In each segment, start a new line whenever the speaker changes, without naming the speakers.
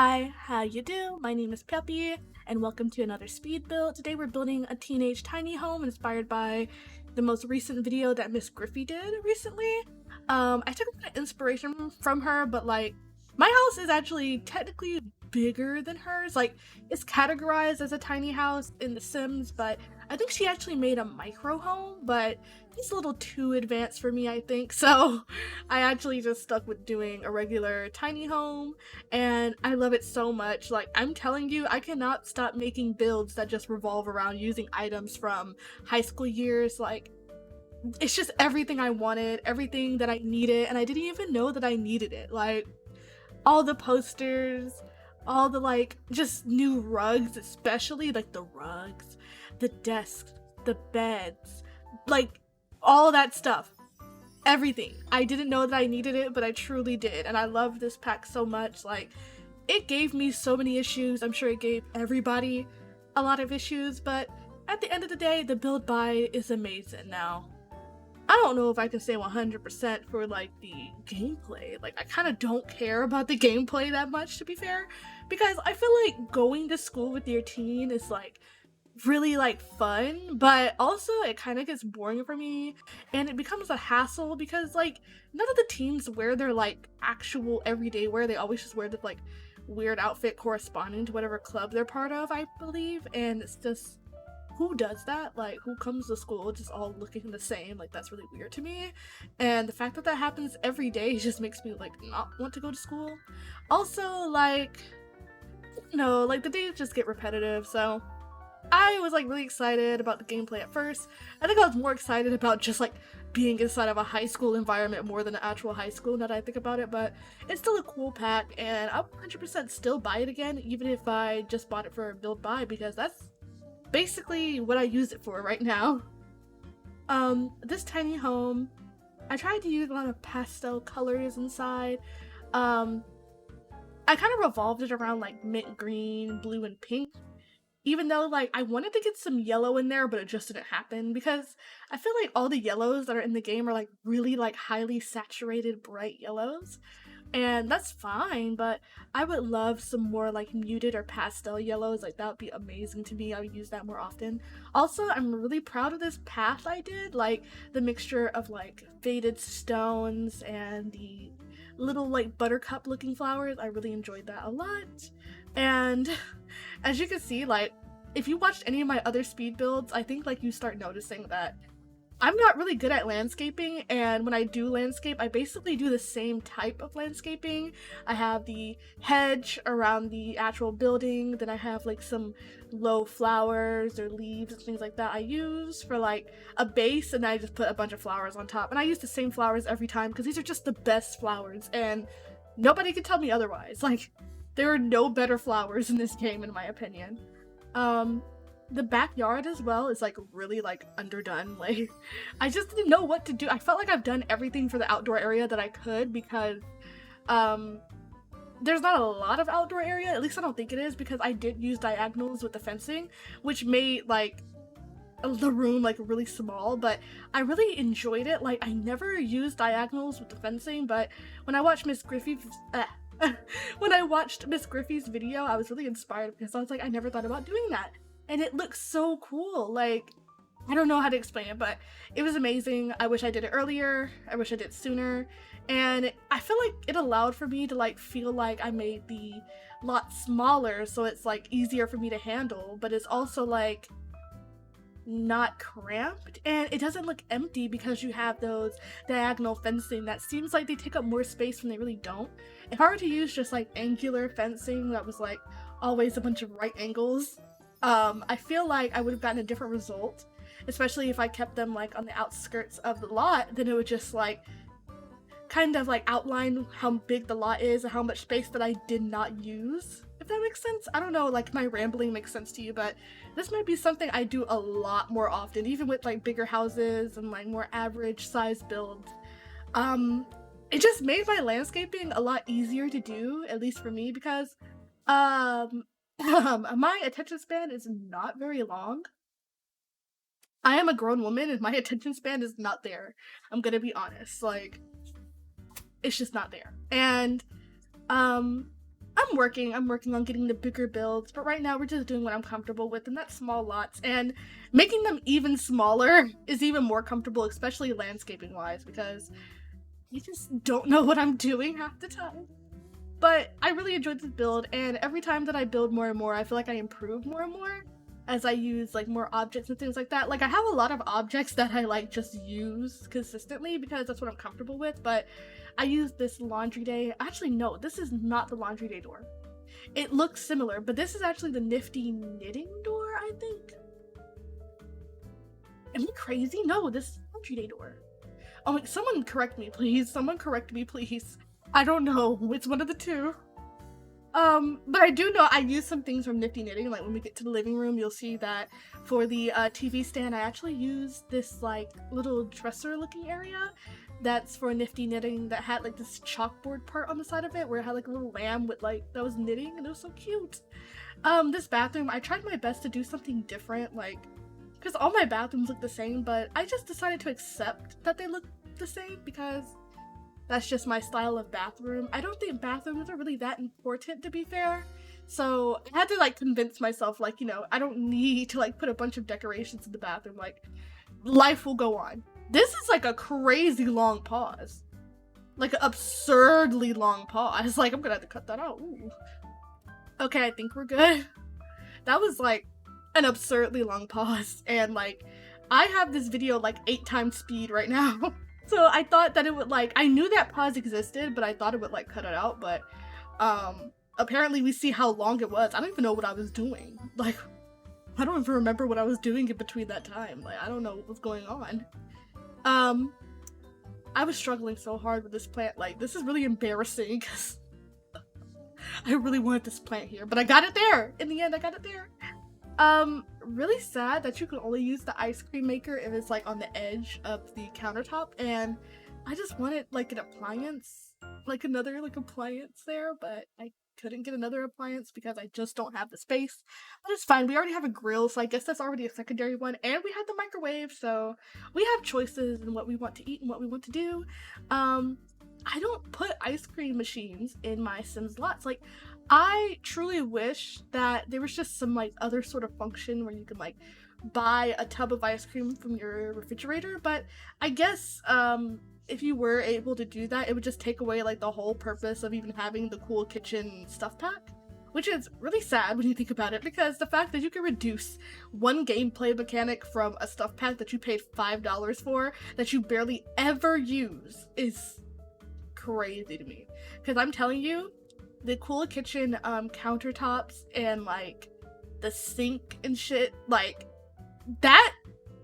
Hi, how you do? My name is pyuppie, and welcome to another speed build. Today we're building a teenage tiny home inspired by the most recent video that Miss Griffey did recently. I took a bit of inspiration from her, but like, my house is actually technically bigger than hers. Like, it's categorized as a tiny house in The Sims, but I think she actually made a micro home, but it's a little too advanced for me, I think. So I actually just stuck with doing a regular tiny home, and I love it so much. Like, I'm telling you, I cannot stop making builds that just revolve around using items from high school years. Like, it's just everything I wanted, everything that I needed, and I didn't even know that I needed it. Like, all the posters, all the like just new rugs, especially like the rugs, the desks, the beds, like all that stuff. Everything. I didn't know that I needed it, but I truly did. And I love this pack so much. Like, it gave me so many issues. I'm sure it gave everybody a lot of issues, but at the end of the day, the build buy is amazing. Now, I don't know if I can say 100% for like the gameplay. Like, I kind of don't care about the gameplay that much, to be fair, because I feel like going to school with your teen is like really like fun, but also it kind of gets boring for me, and it becomes a hassle because like none of the teens wear their like actual everyday wear. They always just wear the like weird outfit corresponding to whatever club they're part of, I believe, and it's just, who does that? Like, who comes to school just all looking the same? Like, that's really weird to me. And the fact that that happens every day just makes me like not want to go to school. Also, like, no, like the days just get repetitive. So I was like really excited about the gameplay at first. I think I was more excited about just like being inside of a high school environment more than an actual high school, now that I think about it, but it's still a cool pack, and I'll 100% still buy it again, even if I just bought it for a build buy, because that's basically what I use it for right now. This tiny home, I tried to use a lot of pastel colors inside. I kind of revolved it around like mint green, blue, and pink, even though like I wanted to get some yellow in there, but it just didn't happen because I feel like all the yellows that are in the game are like really like highly saturated bright yellows, and that's fine, but I would love some more like muted or pastel yellows. Like, that would be amazing to me. I would use that more often. Also, I'm really proud of this path I did, like the mixture of like faded stones and the little like buttercup looking flowers. I really enjoyed that a lot. And as you can see, like, if you watched any of my other speed builds, I think like you start noticing that I'm not really good at landscaping, and when I do landscape, I basically do the same type of landscaping. I have the hedge around the actual building, then I have like some low flowers or leaves and things like that I use for like a base, and I just put a bunch of flowers on top. And I use the same flowers every time because these are just the best flowers, and nobody can tell me otherwise. Like, there are no better flowers in this game, in my opinion. Um, the backyard as well is like really like underdone. Like, I just didn't know what to do. I felt like I've done everything for the outdoor area that I could, because um there's not a lot of outdoor area, at least I don't think it is, because I did use diagonals with the fencing, which made like the room like really small, but I really enjoyed it. Like, I never used diagonals with the fencing, but when I watched Miss Griffey's when I watched Miss Griffey's video, I was really inspired because I was like, I never thought about doing that, and it looks so cool. Like, I don't know how to explain it, but it was amazing. I wish I did it earlier. I wish I did it sooner. And I feel like it allowed for me to like feel like I made the lot smaller, so it's like easier for me to handle, but it's also like not cramped, and it doesn't look empty because you have those diagonal fencing that seems like they take up more space when they really don't. If I were to use just like angular fencing that was like always a bunch of right angles, I feel like I would have gotten a different result, especially if I kept them like on the outskirts of the lot. Then it would just like kind of like outline how big the lot is and how much space that I did not use, if that makes sense. I don't know, like, my rambling makes sense to you, but this might be something I do a lot more often, even with like bigger houses and like more average size builds. It just made my landscaping a lot easier to do, at least for me, because my attention span is not very long. I am a grown woman and my attention span is not there. I'm gonna be honest. Like, it's just not there. And I I'm working on getting the bigger builds, but right now we're just doing what I'm comfortable with, and that's small lots. And making them even smaller is even more comfortable, especially landscaping wise, because you just don't know what I'm doing half the time. But I really enjoyed this build, and every time that I build more and more, I feel like I improve more and more as I use like more objects and things like that. Like I have a lot of objects that I like just use consistently because that's what I'm comfortable with, but I use this laundry day. Actually, no, this is not the laundry day door. It looks similar, but this is actually the nifty knitting door, I think. Am I crazy? No, this is laundry day door. Oh, wait, someone correct me, please. Someone correct me, please. I don't know. It's one of the two. But I do know I use some things from Nifty Knitting. Like when we get to the living room, you'll see that for the TV stand, I actually use this like little dresser looking area that's for Nifty Knitting that had like this chalkboard part on the side of it where it had like a little lamb with like that was knitting, and it was so cute. This bathroom, I tried my best to do something different, like because all my bathrooms look the same, but I just decided to accept that they look the same because that's just my style of bathroom. I don't think bathrooms are really that important, to be fair. So I had to like convince myself, like, you know, I don't need to like put a bunch of decorations in the bathroom. Like, life will go on. This is like a crazy long pause. Like an absurdly long pause. Like, I'm gonna have to cut that out. Ooh. Okay, I think we're good. That was like an absurdly long pause. And like, I have this video like 8 times speed right now. So I thought that it would like, I knew that pause existed, but I thought it would like cut it out, but apparently we see how long it was. I don't even know what I was doing. Like, I don't even remember what I was doing in between that time. Like, I don't know what was going on. I was struggling so hard with this plant. Like, this is really embarrassing because I really wanted this plant here, but I got it there. In the end, I got it there. Really sad that you can only use the ice cream maker if it's like on the edge of the countertop, and I just wanted like an appliance, like another like appliance there, but I couldn't get another appliance because I just don't have the space. But it's fine, we already have a grill, so I guess that's already a secondary one, and we have the microwave, so we have choices in what we want to eat and what we want to do. I don't put ice cream machines in my Sims lots. Like, I truly wish that there was just some like other sort of function where you could like buy a tub of ice cream from your refrigerator, but I guess if you were able to do that, it would just take away like the whole purpose of even having the cool kitchen stuff pack, which is really sad when you think about it, because the fact that you can reduce one gameplay mechanic from a stuff pack that you paid $5 for that you barely ever use is crazy to me. Because I'm telling you, the cool kitchen countertops and like the sink and shit, like that,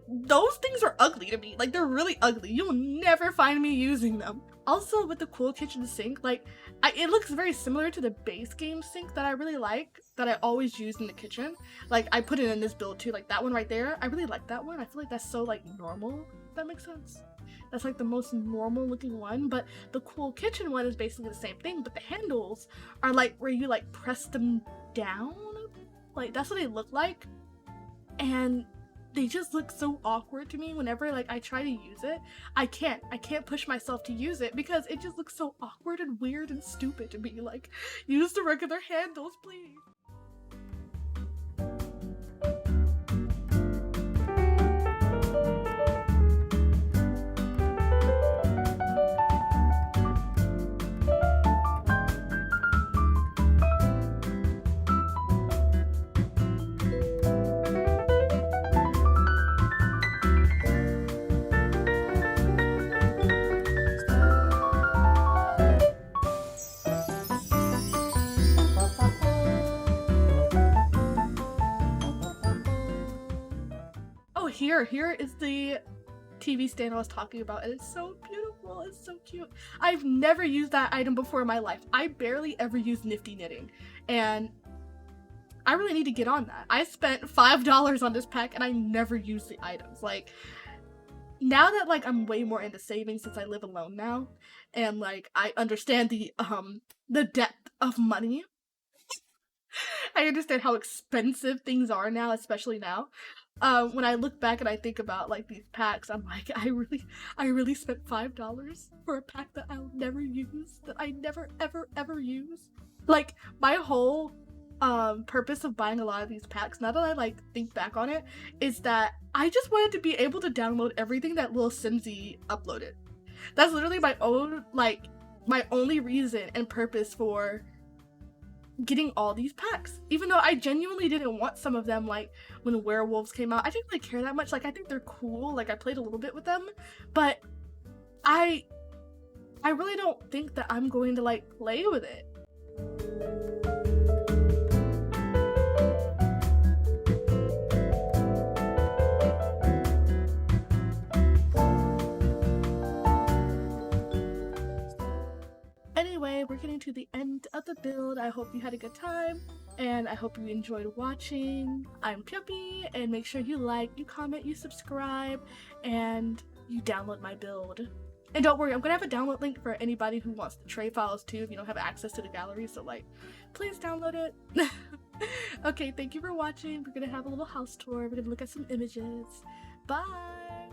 those things are ugly to me. Like, they're really ugly. You'll never find me using them. Also, with the cool kitchen sink, like it looks very similar to the base game sink that I really like, that I always use in the kitchen. Like, I put it in this build too, like that one right there. I really like that one. I feel like that's so like normal, if that makes sense. That's like the most normal looking one, but the cool kitchen one is basically the same thing, but the handles are like where you like press them down. Like, that's what they look like, and they just look so awkward to me whenever like I try to use it. I can't push myself to use it because it just looks so awkward and weird and stupid to me. Like, use the regular handles, please. Here is the TV stand I was talking about, and it's so beautiful. It's so cute. I've never used that item before in my life. I barely ever use Nifty Knitting, and I really need to get on that. I spent $5 on this pack and I never use the items. Like, now that like I'm way more into saving since I live alone now, and like I understand the depth of money. I understand how expensive things are now, especially now. when I look back and I think about like these packs, I'm like, I really spent $5 for a pack that I'll never use, that I never ever use. Like my whole purpose of buying a lot of these packs, now that I like think back on it, is that I just wanted to be able to download everything that Lil Simsy uploaded. That's literally my only reason and purpose for getting all these packs, even though I genuinely didn't want some of them. Like when werewolves came out, I didn't really care that much. Like I think they're cool, like I played a little bit with them, but I really don't think that I'm going to like play with it. Anyway, we're getting to the end of the build. I hope you had a good time, and I hope you enjoyed watching. I'm pyuppie, and make sure you like, you comment, you subscribe, and you download my build. And don't worry, I'm gonna have a download link for anybody who wants the tray files too if you don't have access to the gallery, so like, please download it. Okay, thank you for watching. We're gonna have a little house tour. We're gonna look at some images. Bye!